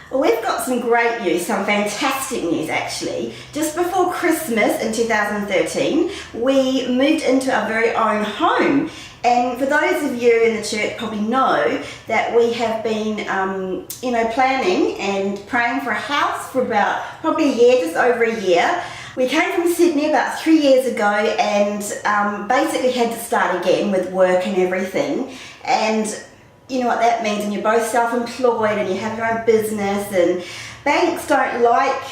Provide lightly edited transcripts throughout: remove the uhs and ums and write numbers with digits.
Well, we've got some great news, some fantastic news actually. Just before Christmas in 2013, we moved into our very own home. And for those of you in the church probably know that we have been, planning and praying for a house for about probably a year, just over a year. We came from Sydney about 3 years ago and basically had to start again with work and everything. And you know what that means, and you're both self-employed and you have your own business, and banks don't like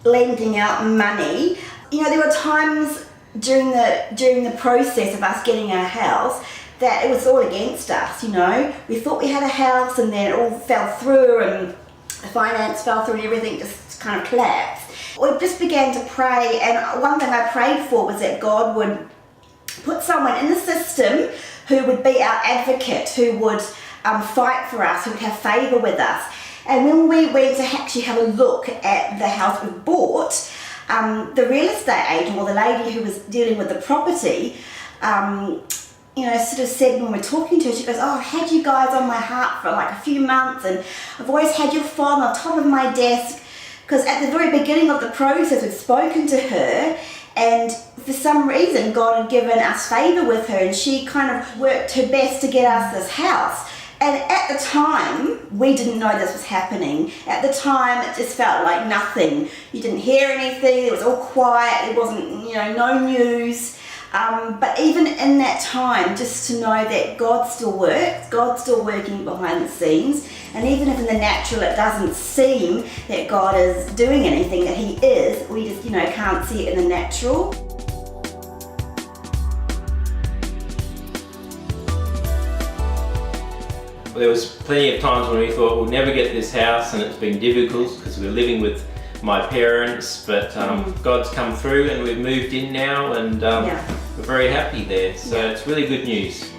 lending out money. You know, there were times during the process of us getting our house that it was all against us, you know. We thought we had a house and then it all fell through and the finance fell through and everything just kind of collapsed. We just began to pray, and one thing I prayed for was that God would put someone in the system who would be our advocate, who would fight for us, who would have favour with us. And when we went to actually have a look at the house we bought, the real estate agent, or the lady who was dealing with the property, sort of said when we're talking to her, she goes, "Oh, I've had you guys on my heart for like a few months, and I've always had your file on top of my desk," because at the very beginning of the process we'd spoken to her, and for some reason God had given us favour with her, and she kind of worked her best to get us this house. And at the time, we didn't know this was happening. At the time, it just felt like nothing. You didn't hear anything, it was all quiet, it wasn't, no news. But even in that time, just to know that God still works, God's still working behind the scenes, and even if in the natural it doesn't seem that God is doing anything, that He is, we just, can't see it in the natural. There was plenty of times when we thought we'll never get this house, and it's been difficult because we're living with my parents, but God's come through and we've moved in now, and we're very happy there, so it's really good news.